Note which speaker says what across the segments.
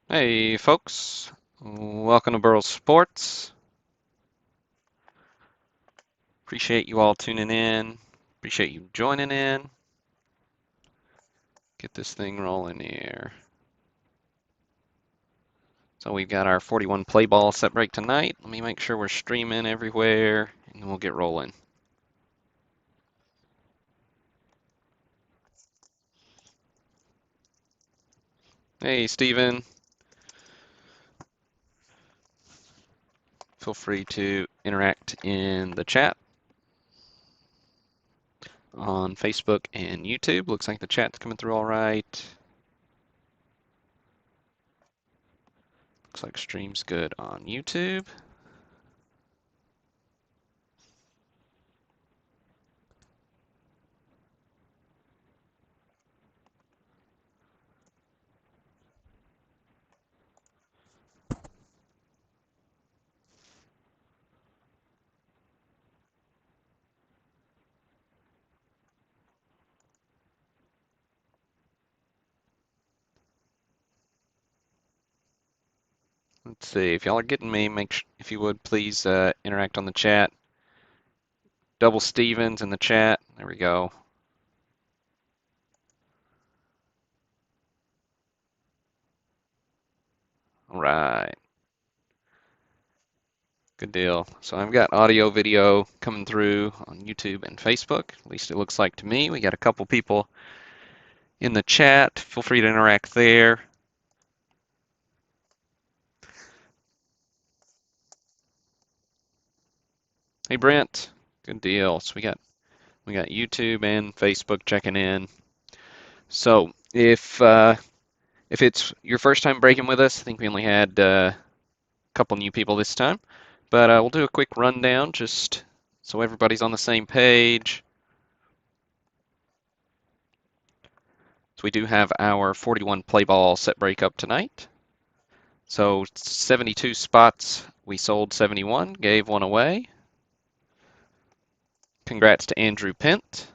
Speaker 1: Hey folks, welcome to Burrow Sports. Appreciate you all tuning in. Appreciate you joining in. Get this thing rolling here. So we've got our 41 play ball set break tonight. Let me make sure we're streaming everywhere and then we'll get rolling. Hey Steven, feel free to interact in the chat on Facebook and YouTube. Looks like the chat's coming through all right. Looks like stream's good on YouTube. Let's see, if y'all are getting me, if you would please interact on the chat. Double Stevens in the chat. There we go. All right. Good deal. So I've got audio, video coming through on YouTube and Facebook. At least it looks like to me. We got a couple people in the chat. Feel free to interact there. Hey Brent. Good deal. So we got YouTube and Facebook checking in. So if it's your first time breaking with us, I think we only had a couple new people this time, but we'll do a quick rundown just so everybody's on the same page. So we do have our 41 play ball set break up tonight. So 72 spots, we sold 71, gave one away. Congrats to Andrew Pent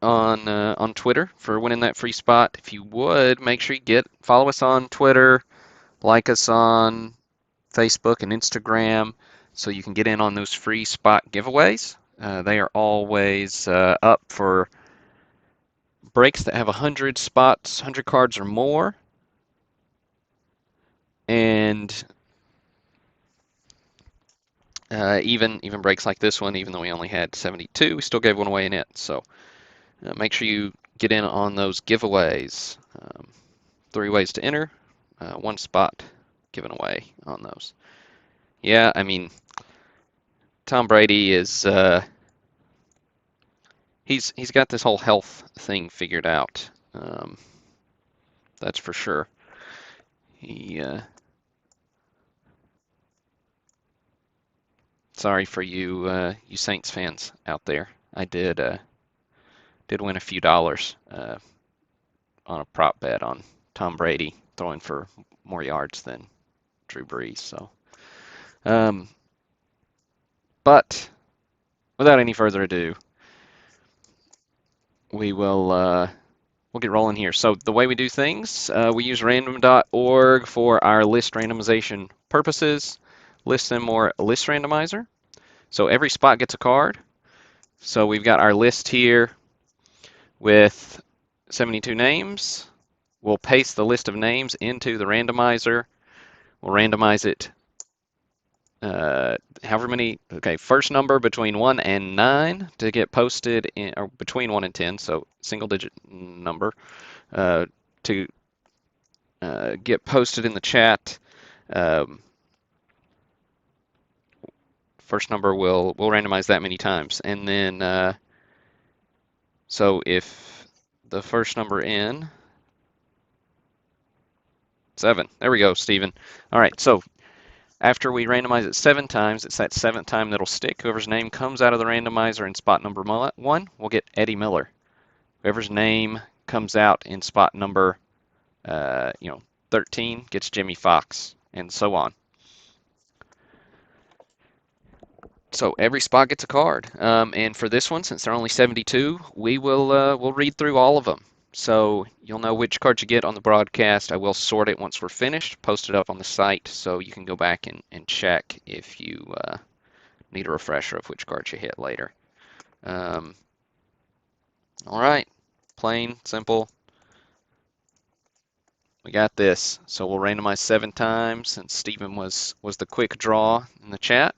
Speaker 1: on Twitter for winning that free spot. If you would, make sure you follow us on Twitter, like us on Facebook and Instagram, so you can get in on those free spot giveaways. They are always up for breaks that have 100 spots, 100 cards or more. And even breaks like this one, even though we only had 72, we still gave one away in it. So make sure you get in on those giveaways. 3 ways to enter, 1 spot given away on those. Yeah, I mean, Tom Brady is he's got this whole health thing figured out. That's for sure. He sorry for you Saints fans out there. I did win a few dollars on a prop bet on Tom Brady throwing for more yards than Drew Brees. So, um, but without any further ado, we'll get rolling here. So the way we do things, we use random.org for our list randomization purposes. List them or list randomizer. So every spot gets a card. So we've got our list here with 72 names. We'll paste the list of names into the randomizer. We'll randomize it however many, okay, first number between 1 and 9 to get posted in, or between 1 and 10, so single digit number to get posted in the chat. First number we'll randomize that many times, and then so if the first number in 7, there we go, Stephen. All right, so after we randomize it 7 times, it's that 7th time that'll stick. Whoever's name comes out of the randomizer in spot number 1 will get Eddie Miller. Whoever's name comes out in spot number 13 gets Jimmy Fox, and so on. So every spot gets a card, and for this one, since there are only 72, we'll read through all of them. so you'll know which card you get on the broadcast. I will sort it once we're finished, post it up on the site so you can go back and check if you need a refresher of which card you hit later. Um, all right, plain, simple. We got this. So we'll randomize 7 times since Stephen was the quick draw in the chat.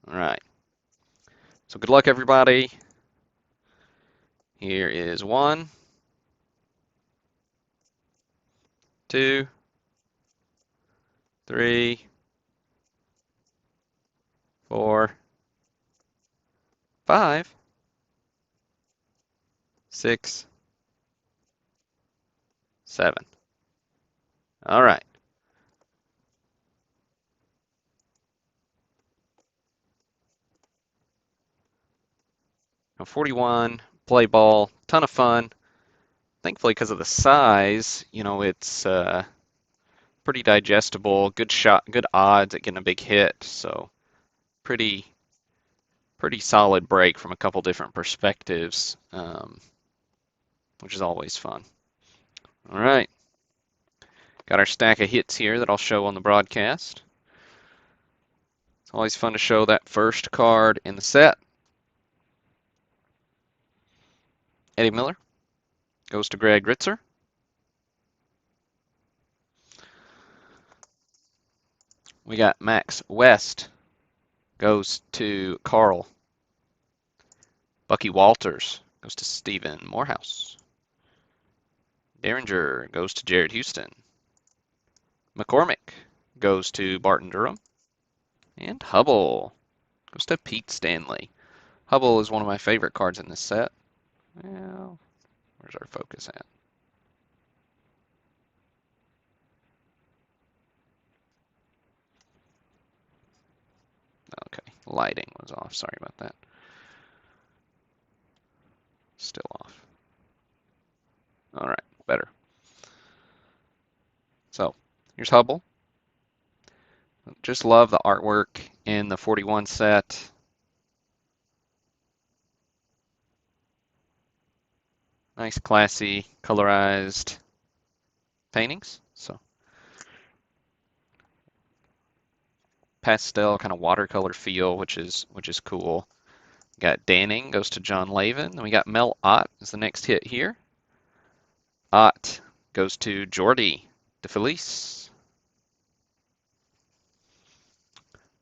Speaker 1: All right. So good luck, everybody. Here is 1, 2, 3, 4, 5, 6, 7. All right. Now 41, play ball, ton of fun. Thankfully, because of the size, it's pretty digestible. Good shot, good odds at getting a big hit. So pretty pretty solid break from a couple different perspectives, which is always fun. All right, got our stack of hits here that I'll show on the broadcast. It's always fun to show that first card in the set. Eddie Miller goes to Greg Ritzer. We got Max West goes to Carl. Bucky Walters goes to Stephen Morehouse. Derringer goes to Jared Houston. McCormick goes to Barton Durham. And Hubble goes to Pete Stanley. Hubble is one of my favorite cards in this set. Well, where's our focus at? Okay, lighting was off. Sorry about that. Still off. All right, better. So, here's Hubble. Just love the artwork in the 41 set. Nice, classy, colorized paintings. So, pastel kind of watercolor feel, which is cool. Got Danning goes to John Lavin. Then we got Mel Ott is the next hit here. Ott goes to Jordy DeFelice.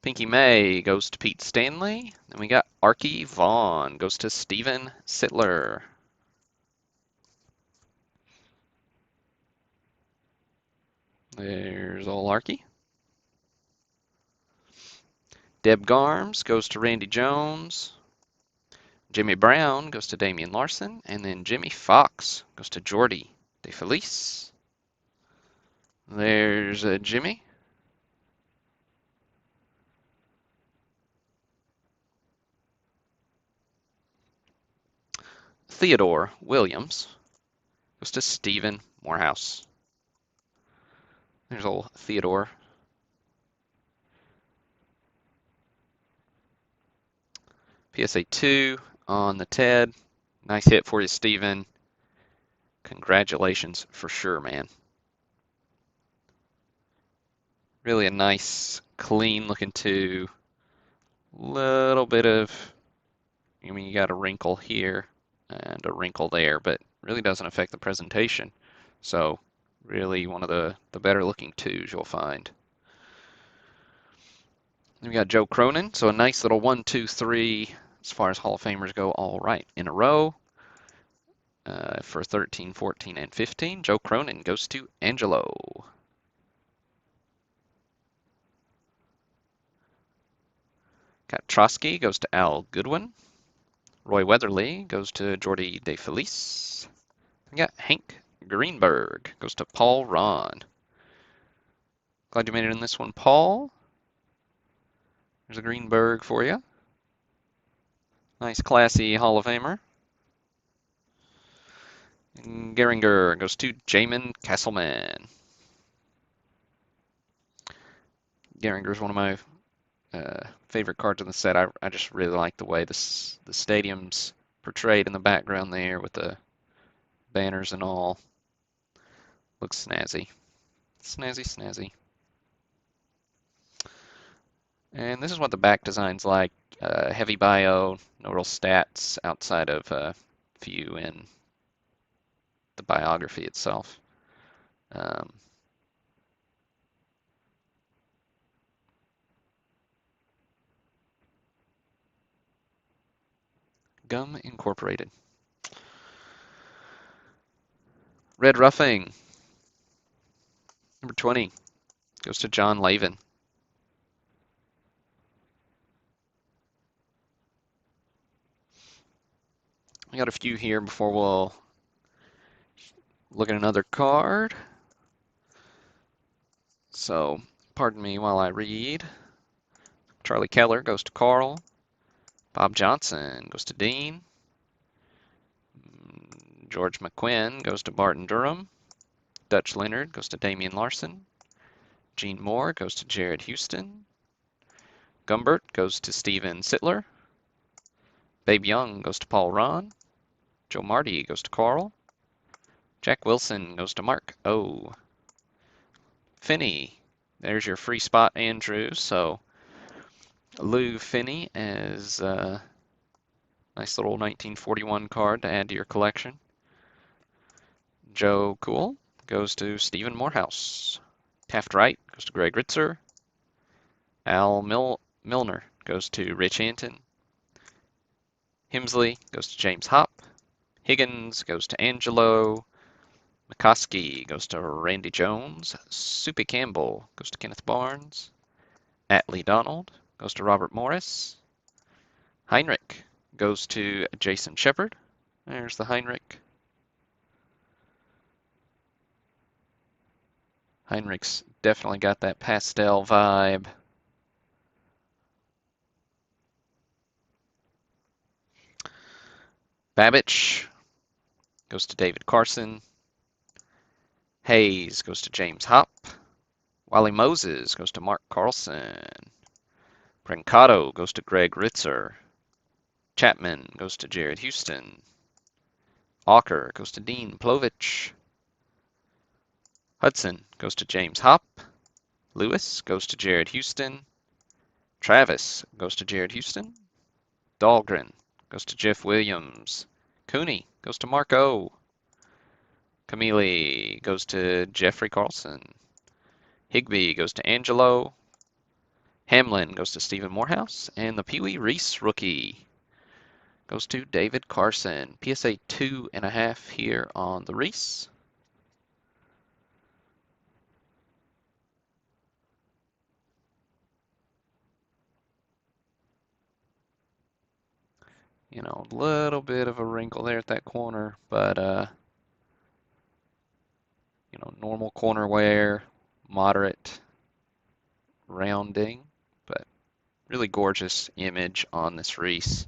Speaker 1: Pinky May goes to Pete Stanley. Then we got Arky Vaughn goes to Steven Sittler. There's old Arky. Deb Garms goes to Randy Jones. Jimmy Brown goes to Damian Larson. And then Jimmy Fox goes to Jordy DeFelice. There's Jimmy. Theodore Williams goes to Stephen Morehouse. There's old Theodore. PSA 2 on the TED. Nice hit for you, Stephen. Congratulations for sure, man. Really a nice, clean looking 2. Little bit of, you got a wrinkle here and a wrinkle there, but really doesn't affect the presentation. So really one of the better looking 2s you'll find. Then we got Joe Cronin, so a nice little 1, 2, 3 as far as Hall of Famers go, all right in a row. For 13, 14, and 15, Joe Cronin goes to Angelo. Got Trotsky goes to Al Goodwin. Roy Weatherly goes to Jordy DeFelice. We got Hank Greenberg goes to Paul Ron. Glad you made it in this one, Paul. There's a Greenberg for you. Nice, classy Hall of Famer. And Geringer goes to Jamin Castleman. Gehringer's one of my favorite cards in the set. I just really like the way the stadium's portrayed in the background there with the banners and all. Looks snazzy. Snazzy, snazzy. And this is what the back design's like. Heavy bio, no real stats outside of a few in the biography itself. Um, Gum Incorporated. Red Ruffing, number 20, goes to John Lavin. I got a few here before we'll look at another card. So, pardon me while I read. Charlie Keller goes to Carl. Bob Johnson goes to Dean. George McQuinn goes to Barton Durham. Dutch Leonard goes to Damian Larson. Gene Moore goes to Jared Houston. Gumbert goes to Steven Sittler. Babe Young goes to Paul Ron. Joe Marty goes to Carl. Jack Wilson goes to Mark O. Finney, there's your free spot, Andrew. So Lou Finney as a nice little 1941 card to add to your collection. Joe Cool goes to Stephen Morehouse. Taft Wright goes to Greg Ritzer. Al Milner goes to Rich Anton. Hemsley goes to James Hopp. Higgins goes to Angelo. McCoskey goes to Randy Jones. Soupy Campbell goes to Kenneth Barnes. Atlee Donald goes to Robert Morris. Heinrich goes to Jason Shepard. There's the Heinrich. Heinrich's definitely got that pastel vibe. Babbage goes to David Carson. Hayes goes to James Hopp. Wally Moses goes to Mark Carlson. Brancato goes to Greg Ritzer. Chapman goes to Jared Houston. Walker goes to Dean Plovich. Hudson goes to James Hopp. Lewis goes to Jared Houston. Travis goes to Jared Houston. Dahlgren goes to Jeff Williams. Cooney goes to Mark O. Camille goes to Jeffrey Carlson. Higby goes to Angelo. Hamlin goes to Stephen Morehouse. And the Pee Wee Reese rookie goes to David Carson. PSA 2.5 here on the Reese. You know, a little bit of a wrinkle there at that corner, but you know, normal corner wear, moderate rounding, but really gorgeous image on this Reese.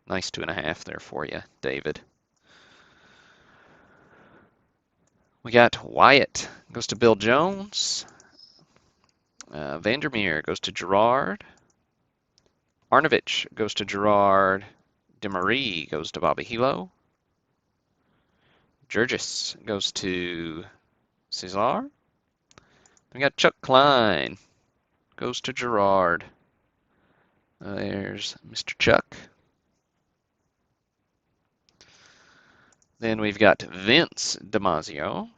Speaker 1: Nice 2.5 there for you, David. We got Wyatt goes to Bill Jones. Vandermeer goes to Gerard. Arnovich goes to Gerard. DeMarie goes to Bobby Hilo. Jurgis goes to Cesar. We got Chuck Klein goes to Gerard. There's Mr. Chuck. Then we've got Vince DiMaggio.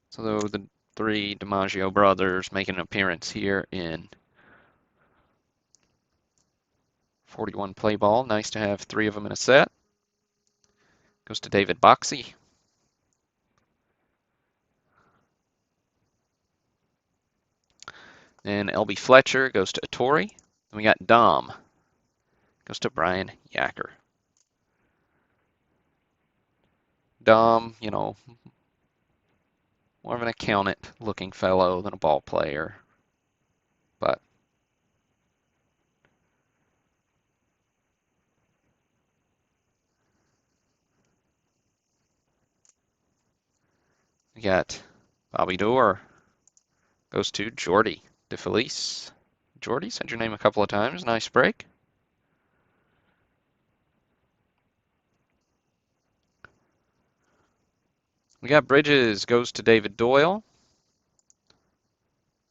Speaker 1: So the three DiMaggio brothers making an appearance here in 41 play ball. Nice to have three of them in a set. Goes to David Boxey. Then LB Fletcher goes to Ettore. Then we got Dom. Goes to Brian Yacker. Dom, you know, more of an accountant looking fellow than a ball player. But we got Bobby Doerr goes to Jordy. DeFelice. Jordy, said your name a couple of times. Nice break. We got Bridges goes to David Doyle.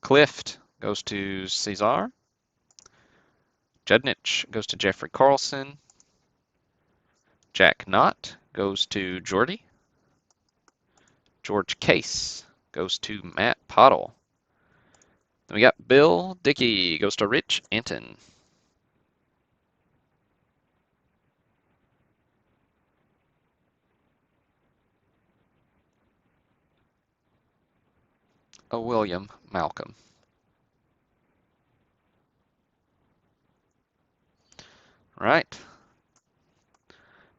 Speaker 1: Clift goes to Cesar. Judnich goes to Jeffrey Carlson. Jack Knott goes to Jordy. George Case goes to Matt Pottle. Then we got Bill Dickey goes to Rich Anton. William Malcolm. All right.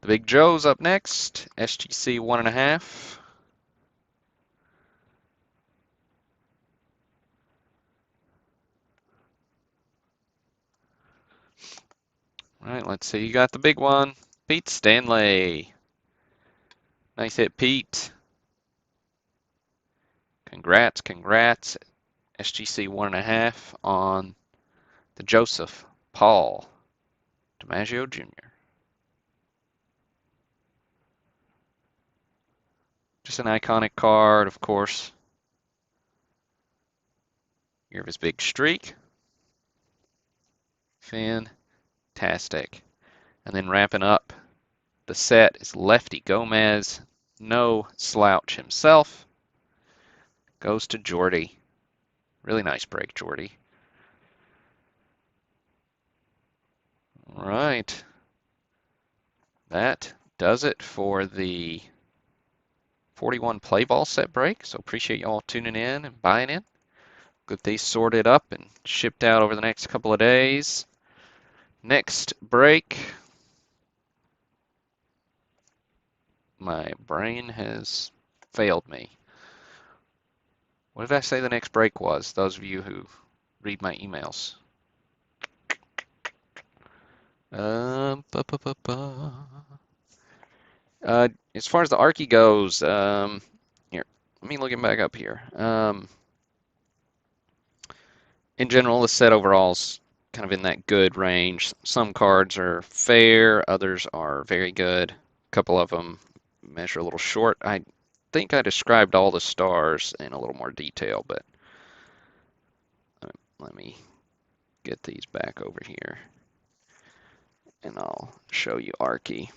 Speaker 1: The Big Joe's up next. SGC 1.5. All right, let's see. You got the big one. Pete Stanley. Nice hit, Pete. Congrats, congrats. SGC 1.5 on the Joseph Paul DiMaggio Jr. Just an iconic card, of course. Year of his big streak. Fantastic. And then wrapping up the set is Lefty Gomez. No slouch himself. Goes to Jordy. Really nice break, Jordy. All right. That does it for the 41 play ball set break. So appreciate y'all tuning in and buying in. Get these sorted up and shipped out over the next couple of days. Next break. My brain has failed me. What did I say the next break was? Those of you who read my emails. Ba, ba, ba, ba. As far as the Archie goes, here, let me look him back up here. In general, the set overall's kind of in that good range. Some cards are fair, others are very good. A couple of them measure a little short. I think I described all the stars in a little more detail, but let me get these back over here and I'll show you Archie.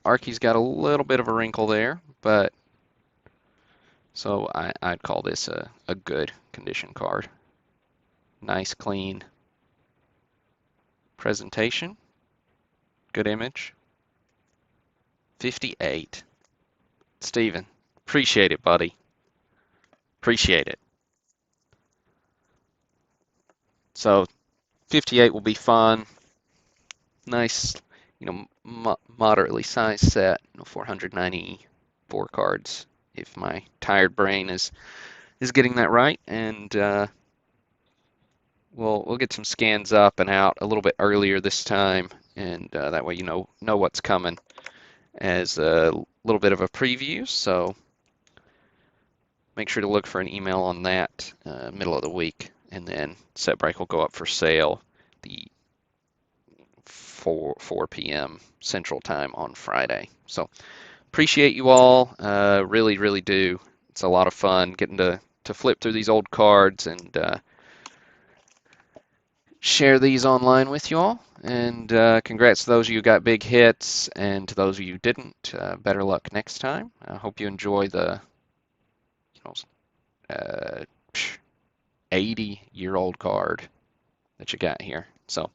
Speaker 1: Archie's got a little bit of a wrinkle there, but so I'd call this a good condition card. Nice, clean presentation. Good image. 58. Steven, appreciate it, buddy. Appreciate it. So 58 will be fun. Nice, moderately sized set. 494 cards, if my tired brain is getting that right. And we'll get some scans up and out a little bit earlier this time, and that way you know what's coming as a little bit of a preview. So make sure to look for an email on that middle of the week, and then set break will go up for sale the 4 p.m. Central Time on Friday. So appreciate you all, really, really do. It's a lot of fun getting to flip through these old cards and share these online with you all. And congrats to those of you who got big hits, and to those of you who didn't, better luck next time. I hope you enjoy the 80-year-old card that you got here. So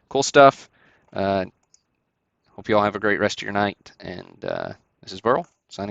Speaker 1: cool stuff. Hope you all have a great rest of your night. And this is Burl